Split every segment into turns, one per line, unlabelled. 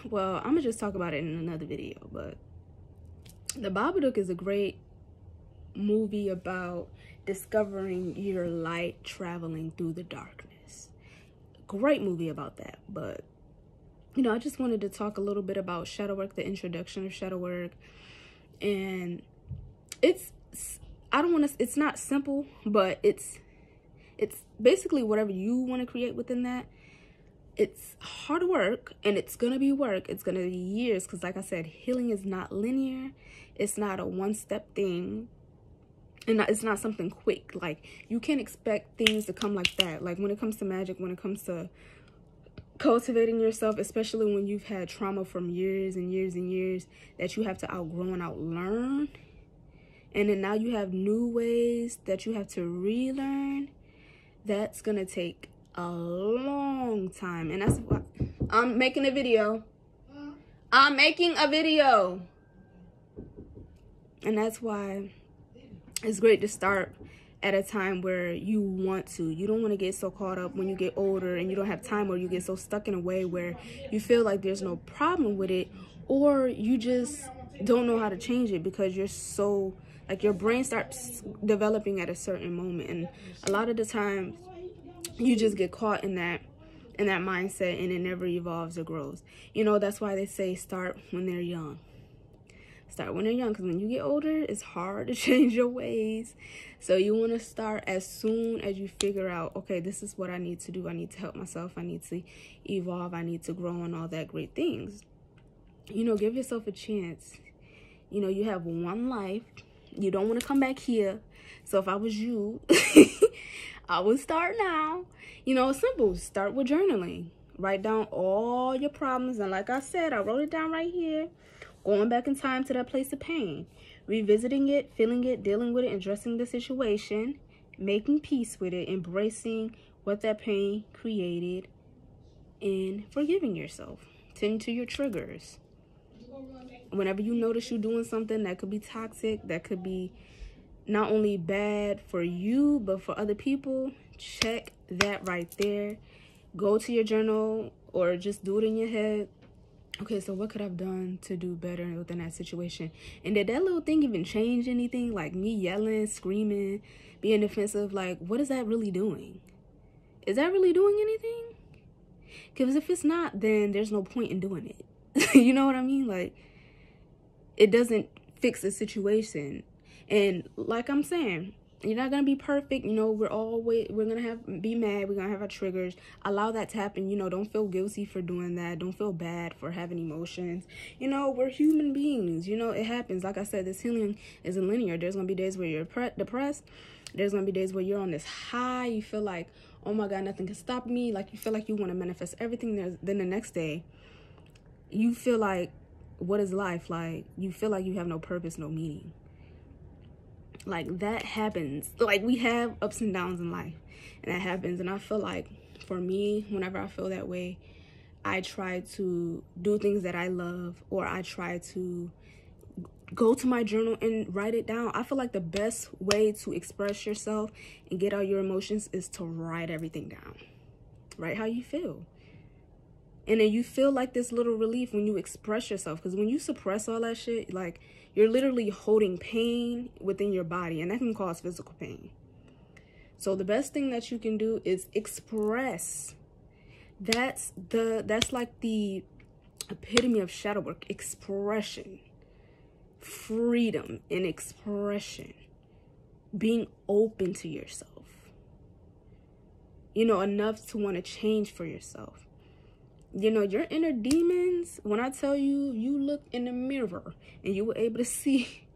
well, I'm gonna just talk about it in another video, but The Babadook is a great movie about discovering your light traveling through the darkness. Great movie about that. But you know, I just wanted to talk a little bit about shadow work, the introduction of shadow work. And it's not simple, but it's basically whatever you want to create within that. It's hard work, and it's gonna be work. It's gonna be years, because like I said, healing is not linear. It's not a one-step thing, and it's not something quick. Like, you can't expect things to come like that. Like, when it comes to magic, when it comes to cultivating yourself, especially when you've had trauma from years and years and years that you have to outgrow and outlearn, and then now you have new ways that you have to relearn, that's gonna take a long time. And that's why I'm making a video. I'm making a video. And that's why it's great to start at a time where you want to. You don't want to get so caught up when you get older and you don't have time, or you get so stuck in a way where you feel like there's no problem with it, or you just don't know how to change it because you're so, like, your brain starts developing at a certain moment. And a lot of the time you just get caught in that mindset, and it never evolves or grows. You know, that's why they say start when they're young. Start when they're young, because when you get older, it's hard to change your ways. So you want to start as soon as you figure out, okay, this is what I need to do. I need to help myself. I need to evolve. I need to grow, and all that great things. You know, give yourself a chance. You know, you have one life. You don't want to come back here. So if I was you, I would start now. You know, it's simple. Start with journaling. Write down all your problems. And like I said, I wrote it down right here. Going back in time to that place of pain. Revisiting it, feeling it, dealing with it, addressing the situation. Making peace with it. Embracing what that pain created. And forgiving yourself. Tend to your triggers. Whenever you notice you're doing something that could be toxic, that could be not only bad for you, but for other people, check that right there. Go to your journal, or just do it in your head. Okay, so what could I have done to do better within that situation? And did that little thing even change anything? Like me yelling, screaming, being defensive, like, what is that really doing? Is that really doing anything? Because if it's not, then there's no point in doing it. You know what I mean? Like, it doesn't fix the situation. And like I'm saying, you're not gonna be perfect. You know, we're gonna be mad. We're gonna have our triggers. Allow that to happen. You know, don't feel guilty for doing that. Don't feel bad for having emotions. You know, we're human beings. You know, it happens. Like I said, this healing isn't linear. There's gonna be days where you're depressed. There's gonna be days where you're on this high. You feel like, oh my God, nothing can stop me. Like, you feel like you want to manifest everything. Then the next day, you feel like, what is life? Like, you feel like you have no purpose, no meaning. Like, that happens. Like, we have ups and downs in life, and that happens. And I feel like, for me, whenever I feel that way, I try to do things that I love, or I try to go to my journal and write it down. I feel like the best way to express yourself and get out your emotions is to write everything down. Write how you feel. And then you feel like this little relief when you express yourself. Because when you suppress all that shit, like, you're literally holding pain within your body. And that can cause physical pain. So the best thing that you can do is express. That's like the epitome of shadow work. Expression. Freedom and expression. Being open to yourself. You know, enough to want to change for yourself. You know, your inner demons, when I tell you, you look in the mirror and you were able to see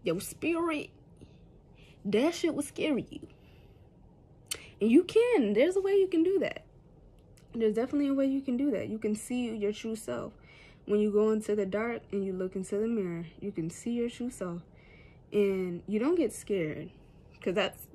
your spirit, that shit would scare you. And you can. There's a way you can do that. There's definitely a way you can do that. You can see your true self. When you go into the dark and you look into the mirror, you can see your true self. And you don't get scared. Because that's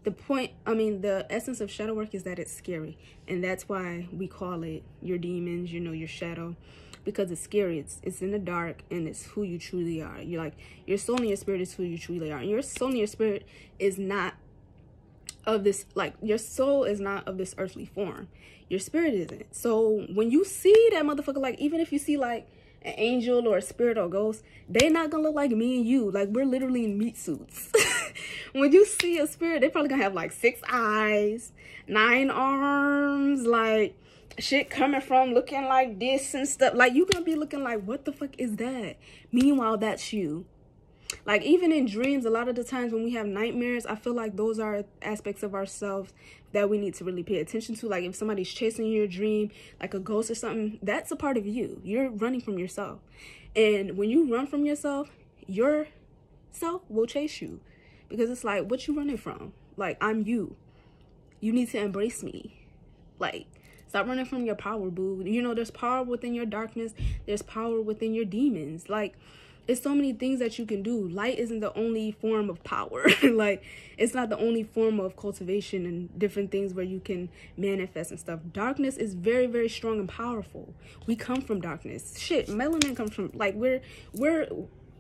the point. I mean, the essence of shadow work is that it's scary. And that's why we call it your demons, you know, your shadow. Because it's scary. It's in the dark, and it's who you truly are. You're like, your soul and your spirit is who you truly are. And your soul and your spirit is not of this, like your soul is not of this earthly form. Your spirit isn't. So when you see that motherfucker, like even if you see like an angel or a spirit or a ghost, they not gonna look like me and you. Like we're literally in meat suits. When you see a spirit, they probably gonna have like 6 eyes, 9 arms, like shit coming from looking like this and stuff. Like you gonna be looking like, what the fuck is that? Meanwhile, that's you. Like even in dreams, a lot of the times when we have nightmares, I feel like those are aspects of ourselves that we need to really pay attention to. Like if somebody's chasing your dream, like a ghost or something, that's a part of you. You're running from yourself. And when you run from yourself, your self will chase you. Because it's like, what you running from? Like, I'm you. You need to embrace me. Like, stop running from your power, boo. You know, there's power within your darkness. There's power within your demons. Like, it's so many things that you can do. Light isn't the only form of power. Like, it's not the only form of cultivation and different things where you can manifest and stuff. Darkness is very, very strong and powerful. We come from darkness. Shit, melanin comes from, like, we're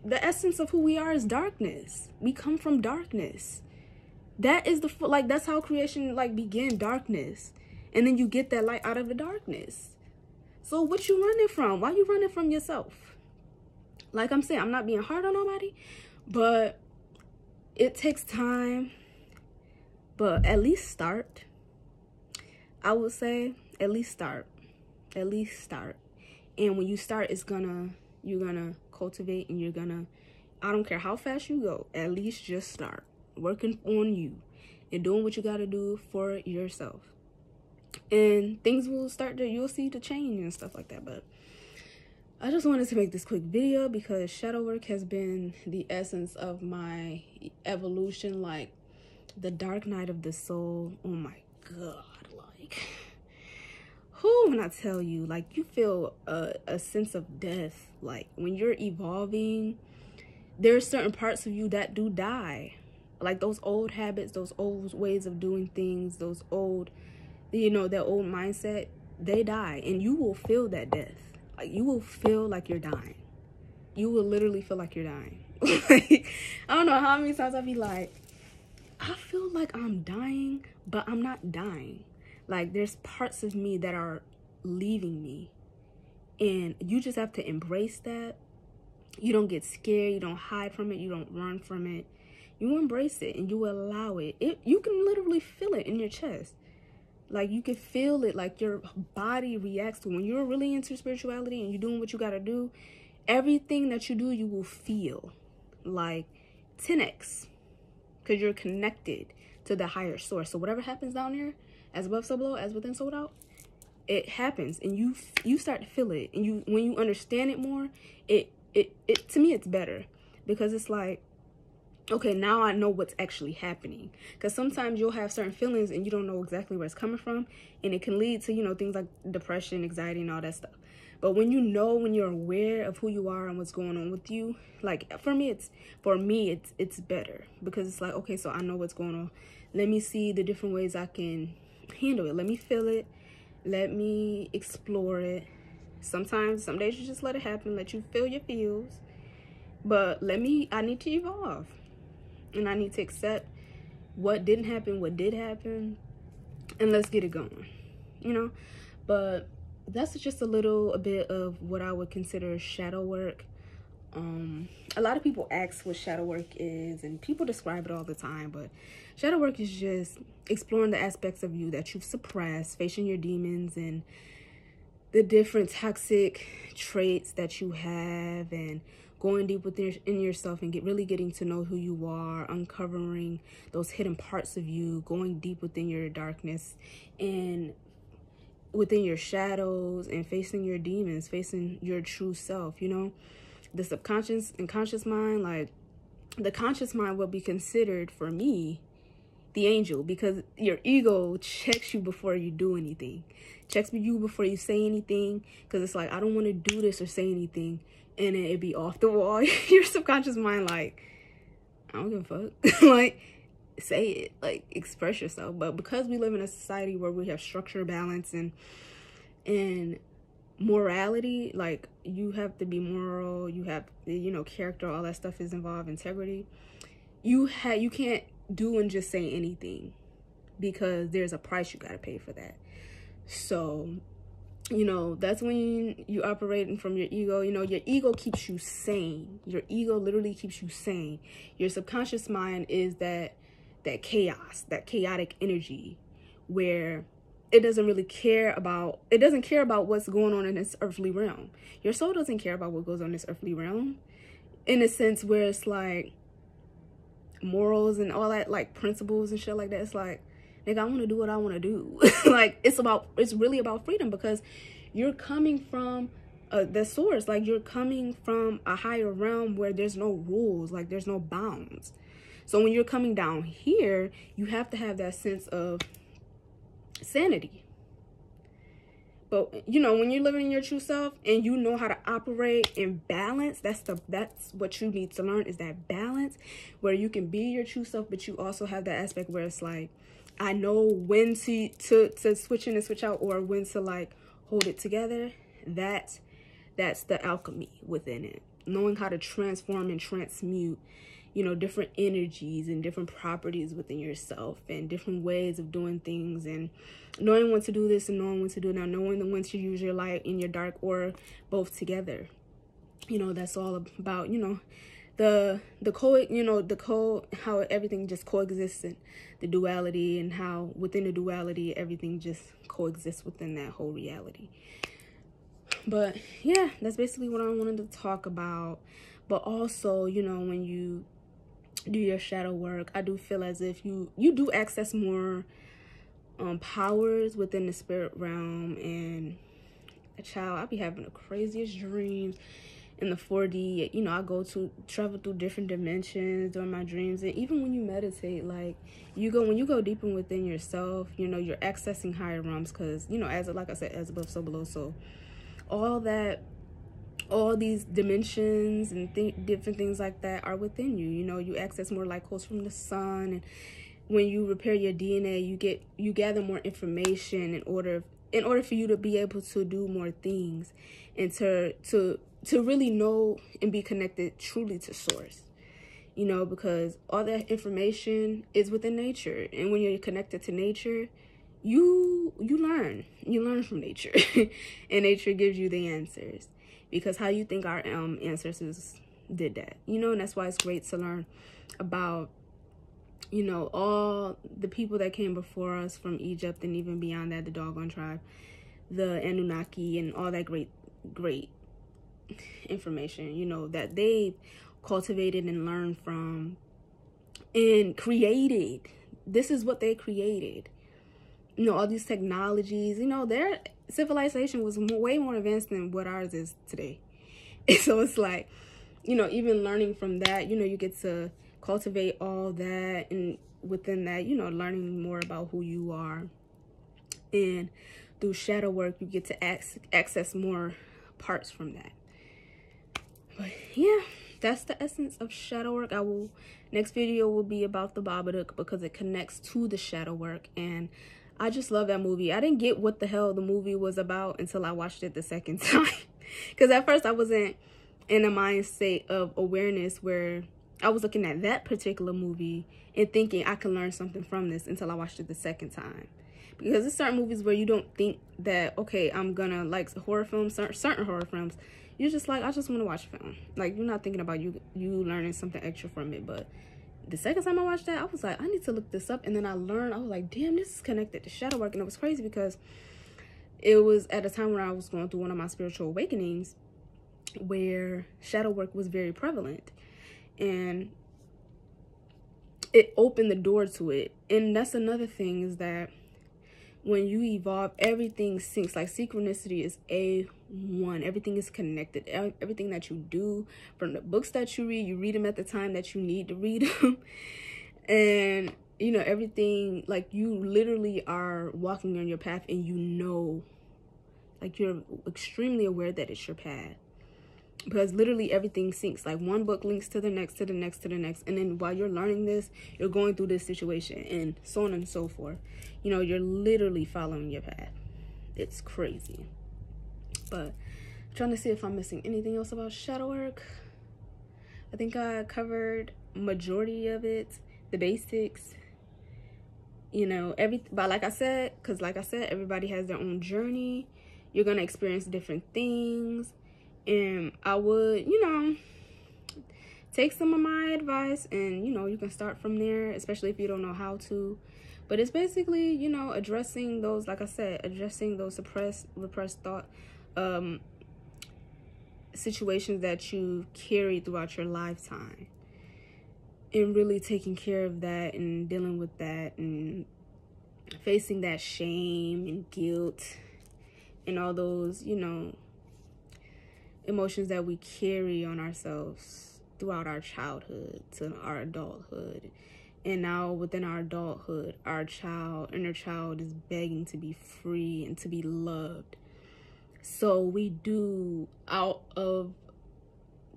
the essence of who we are is darkness. We come from darkness. That is like, that's how creation, like, began, darkness. And then you get that light out of the darkness. So what you running from? Why you running from yourself? Like I'm saying, I'm not being hard on nobody, but it takes time. But at least start. I would say at least start. At least start. And when you start, you're gonna cultivate, and you're gonna, I don't care how fast you go, at least just start working on you and doing what you gotta do for yourself. And things will start to, you'll see the change and stuff like that. But I just wanted to make this quick video because shadow work has been the essence of my evolution, like the dark night of the soul. Oh my God, like, who, when I tell you, like, you feel a sense of death. Like when you're evolving, there are certain parts of you that do die. Like those old habits, those old ways of doing things, those old, you know, that old mindset, they die, and you will feel that death. Like you will feel like you're dying. You will literally feel like you're dying. Like, I don't know how many times I'll be like, I feel like I'm dying, but I'm not dying. Like there's parts of me that are leaving me, and you just have to embrace that. You don't get scared. You don't hide from it. You don't run from it. You embrace it and you allow it. You can literally feel it in your chest. Like you can feel it, like your body reacts to it. When you're really into spirituality and you're doing what you got to do, everything that you do, you will feel like 10x, because you're connected to the higher source. So whatever happens down there, as above, so below, as within, so without, it happens, and you start to feel it. And when you understand it more, it to me, it's better, because it's like, okay, now I know what's actually happening. Because sometimes you'll have certain feelings and you don't know exactly where it's coming from, and it can lead to, you know, things like depression, anxiety, and all that stuff. But when you know, when you're aware of who you are and what's going on with you, like for me it's better, because it's like, okay, so I know what's going on. Let me see the different ways I can handle it. Let me feel it. Let me explore it. Sometimes, some days you just let it happen, let you feel your feels. But I need to evolve. And I need to accept what didn't happen, what did happen, and let's get it going, you know? But that's just a bit of what I would consider shadow work. A lot of people ask what shadow work is, and people describe it all the time, but shadow work is just exploring the aspects of you that you've suppressed, facing your demons and the different toxic traits that you have, and going deep in yourself and really getting to know who you are, uncovering those hidden parts of you, going deep within your darkness and within your shadows, and facing your demons, facing your true self, you know? The subconscious and conscious mind, like the conscious mind will be considered, for me, the angel, because your ego checks you before you do anything, checks you before you say anything, because it's like, I don't want to do this or say anything, and then it'd be off the wall. Your subconscious mind, like, I don't give a fuck. Like, say it, like, express yourself. But because we live in a society where we have structure, balance, and morality, like, you have to be moral, you have, you know, character, all that stuff is involved, integrity. You can't do and just say anything. because there's a price you got to pay for that. So, you know, that's when you operating from your ego. You know, your ego keeps you sane. Your ego literally keeps you sane. Your subconscious mind is that chaos, that chaotic energy where it doesn't really care about, it doesn't care about what's going on in this earthly realm. Your soul doesn't care about what goes on in this earthly realm, in a sense where it's like morals and all that, like principles and shit like that. It's like, nigga, I want to do what I want to do. Like, it's really about freedom, because you're coming from the source. Like, you're coming from a higher realm where there's no rules, like there's no bounds. So when you're coming down here, you have to have that sense of sanity. But, you know, when you're living in your true self and you know how to operate in balance, that's what you need to learn, is that balance where you can be your true self, but you also have that aspect where it's like, I know when to switch in and switch out, or when to like hold it together. That's the alchemy within it. Knowing how to transform and transmute, you know, different energies and different properties within yourself, and different ways of doing things, and knowing when to do this and knowing when to do that, knowing when to use your light and your dark, or both together. You know, that's all about, you know, how everything just coexists, and the duality, and how within the duality everything just coexists within that whole reality. But yeah, that's basically what I wanted to talk about. But also, you know, when you do your shadow work, I do feel as if you do access more powers within the spirit realm. And child, I be having the craziest dreams in the 4D. You know, I travel through different dimensions during my dreams. And even when you meditate, like when you go deeper within yourself, you know, you're accessing higher realms, because, you know, like I said, as above, so below. So all these dimensions and different things like that are within you. You know, you access more light codes from the sun, and when you repair your DNA, you gather more information in order for you to be able to do more things, and to really know and be connected truly to source. You know, because all that information is within nature, and when you're connected to nature, you learn from nature. And nature gives you the answers, because how you think our ancestors did that, you know. And that's why it's great to learn about, you know, all the people that came before us from Egypt, and even beyond that, the Dogon tribe, the Anunnaki, and all that great information, you know, that they cultivated and learned from and created. This is what they created. You know, all these technologies, you know, their civilization was way more advanced than what ours is today. And so it's like, you know, even learning from that, you know, you get to cultivate all that, and within that, you know, learning more about who you are. And through shadow work, you get to access more parts from that. But yeah, that's the essence of shadow work. Next video will be about the Babadook, because it connects to the shadow work. And I just love that movie. I didn't get what the hell the movie was about until I watched it the second time. Because at first I wasn't in a mind state of awareness where I was looking at that particular movie and thinking I can learn something from this, until I watched it the second time. Because there's certain movies where you don't think that, okay, I'm gonna like horror films, certain horror films. You're just like, I just want to watch a film. Like, you're not thinking about you learning something extra from it. But the second time I watched that, I was like, I need to look this up. And then I learned, I was like, damn, this is connected to shadow work. And it was crazy, because it was at a time when I was going through one of my spiritual awakenings where shadow work was very prevalent. And it opened the door to it. And that's another thing, is that when you evolve, everything syncs. Like, synchronicity is A1. Everything is connected. Everything that you do, from the books that you read them at the time that you need to read them. And, you know, everything, like, you literally are walking on your path, and you know, like, you're extremely aware that it's your path. Because literally everything syncs. Like, one book links to the next, to the next, to the next. And then while you're learning this, you're going through this situation, and so on and so forth. You know, you're literally following your path. It's crazy. But I'm trying to see if I'm missing anything else about shadow work. I think I covered majority of it, the basics. You know, but like I said, everybody has their own journey. You're gonna experience different things, and I would, you know, take some of my advice, and you know, you can start from there, especially if you don't know how to. But it's basically, you know, addressing those, like I said, addressing those repressed thought situations that you carry throughout your lifetime, and really taking care of that and dealing with that and facing that shame and guilt and all those, you know, emotions that we carry on ourselves throughout our childhood to our adulthood. And now within our adulthood, our inner child is begging to be free and to be loved. So we do out of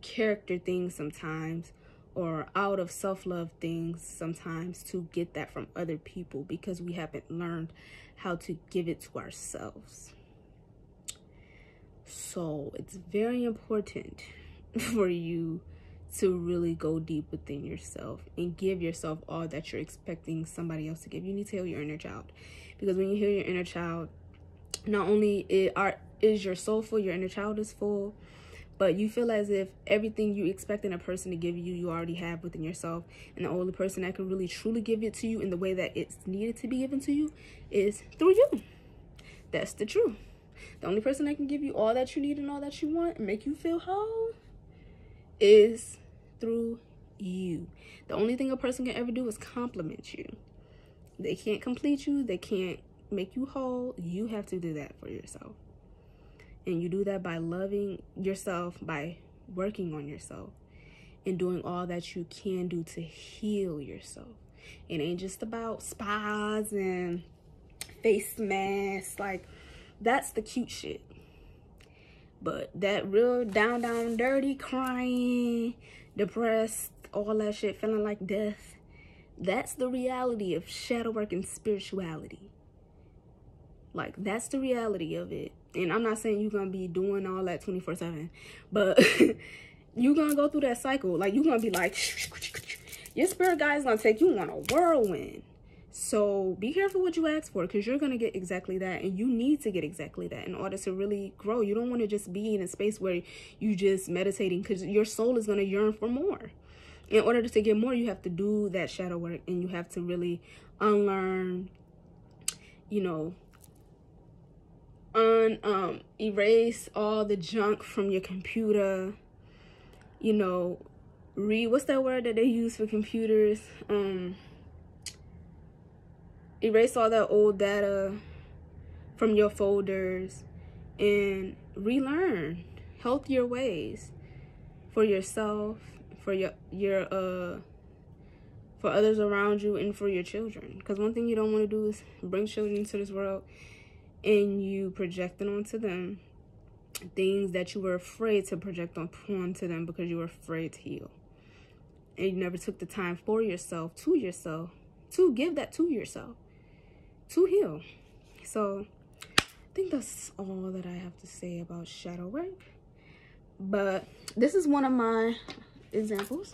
character things sometimes, or out of self-love things sometimes, to get that from other people because we haven't learned how to give it to ourselves. So it's very important for you to really go deep within yourself and give yourself all that you're expecting somebody else to give. You need to heal your inner child, because when you heal your inner child, not only is your soul full, your inner child is full, but you feel as if everything you expecting a person to give you, you already have within yourself. And the only person that can really truly give it to you in the way that it's needed to be given to you is through you. That's the truth. The only person that can give you all that you need and all that you want and make you feel whole is through you. The only thing a person can ever do is compliment you. They can't complete you. They can't make you whole. You have to do that for yourself. And you do that by loving yourself, by working on yourself, and doing all that you can do to heal yourself. It ain't just about spas and face masks. Like, that's the cute shit. But that real down, dirty, crying, depressed, all that shit, feeling like death, that's the reality of shadow work and spirituality. Like, that's the reality of it. And I'm not saying you're going to be doing all that 24/7, but you're going to go through that cycle. Like, you're going to be like, your spirit guide is going to take you on a whirlwind. So be careful what you ask for, because you're going to get exactly that. And you need to get exactly that in order to really grow. You don't want to just be in a space where you just meditating, because your soul is going to yearn for more. In order to get more, you have to do that shadow work, and you have to really unlearn, you know, erase all the junk from your computer. You know, what's that word that they use for computers? Erase all that old data from your folders and relearn healthier ways for yourself, for for others around you, and for your children. Because one thing you don't want to do is bring children into this world and you projecting onto them things that you were afraid to project onto them because you were afraid to heal. And you never took the time for yourself, to give that to yourself, to heal. So I think that's all that I have to say about shadow work. But this is one of my examples.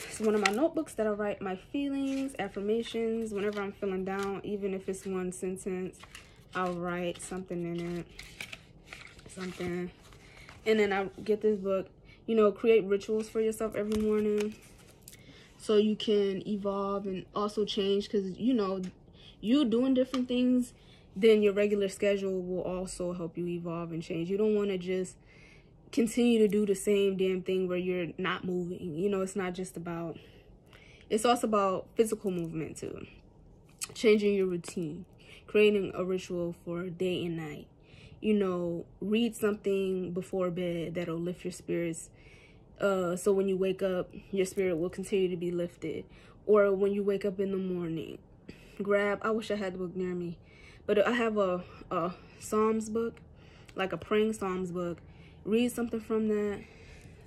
It's one of my notebooks that I write my feelings, affirmations, whenever I'm feeling down. Even if it's one sentence, I'll write something in it. Something. And then I get this book. You know, create rituals for yourself every morning so you can evolve and also change. Because, you know, you doing different things than your regular schedule will also help you evolve and change. You don't want to just continue to do the same damn thing where you're not moving. You know, it's not just about, it's also about physical movement too. Changing your routine, creating a ritual for day and night. You know, read something before bed that'll lift your spirits. So when you wake up, your spirit will continue to be lifted. Or when you wake up in the morning, I wish I had the book near me, but I have a Psalms book, like a praying Psalms book. Read something from that.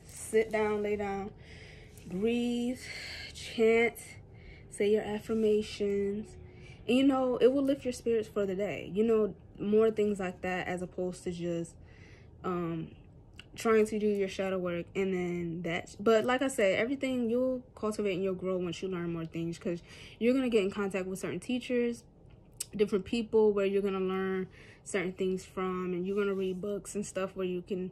Sit down, lay down, breathe, chant, say your affirmations. And, you know, it will lift your spirits for the day. You know, more things like that, as opposed to just trying to do your shadow work, and then that. But like I said, everything you'll cultivate and you'll grow once you learn more things, because you're going to get in contact with certain teachers, different people where you're going to learn certain things from, and you're going to read books and stuff where you can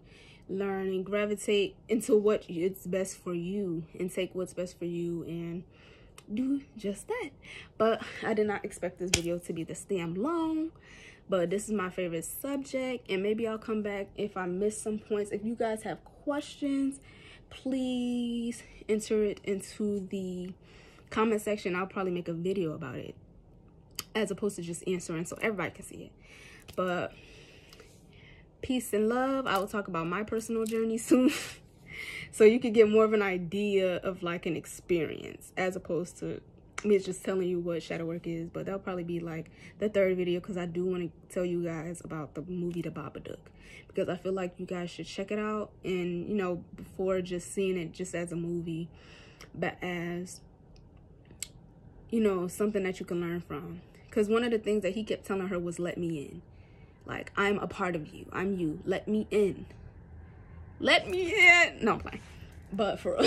learn and gravitate into what it's best for you, and take what's best for you and do just that. But I did not expect this video to be this damn long, but this is my favorite subject, and maybe I'll come back if I miss some points. If you guys have questions, please enter it into the comment section. I'll probably make a video about it as opposed to just answering so everybody can see it. But peace and love. I will talk about my personal journey soon so you can get more of an idea of like an experience, as opposed to me just telling you what shadow work is. But that'll probably be like the third video, because I do want to tell you guys about the movie The Babadook, because I feel like you guys should check it out, and you know, before just seeing it just as a movie, but as, you know, something that you can learn from. Because one of the things that he kept telling her was, let me in. Like, I'm a part of you. I'm you. Let me in. Let me in. No, I'm playing. But for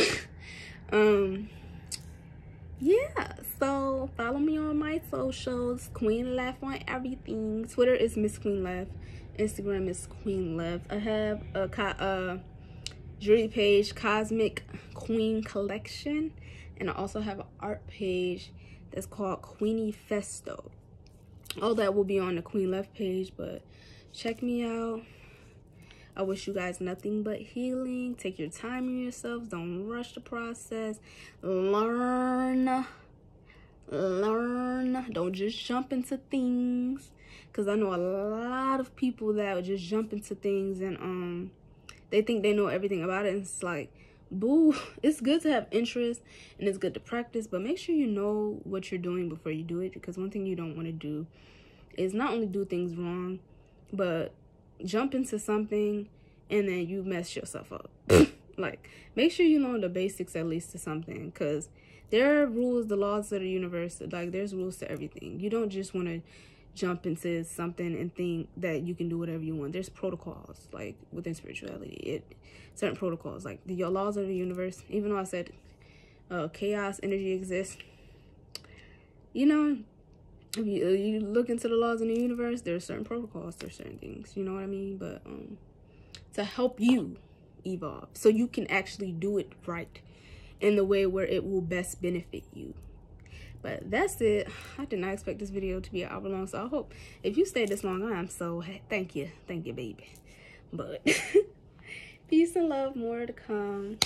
yeah, so follow me on my socials. Queen Left on everything. Twitter is Miss Queen Left. Instagram is Queen Left. I have a jewelry page, Cosmic Queen Collection, and I also have an art page that's called Queenie Festo. All that will be on the Queen Left page, but check me out. I wish you guys nothing but healing. Take your time on yourselves. Don't rush the process. Learn. Don't just jump into things. Because I know a lot of people that would just jump into things and they think they know everything about it. And it's like, boo. It's good to have interest and it's good to practice, but make sure you know what you're doing before you do it. Because one thing you don't want to do is not only do things wrong, but jump into something and then you mess yourself up. Like, make sure you know the basics at least to something, because there are rules, the laws of the universe. Like, there's rules to everything. You don't just want to jump into something and think that you can do whatever you want. There's protocols, like within spirituality, certain protocols, like the laws of the universe. Even though I said chaos energy exists, you know, if you look into the laws in the universe, there's certain protocols, there's certain things, you know what I mean? But to help you evolve so you can actually do it right in the way where it will best benefit you. But that's it. I did not expect this video to be an hour long, so I hope if you stayed this long, I am so thank you, baby. But peace and love, more to come.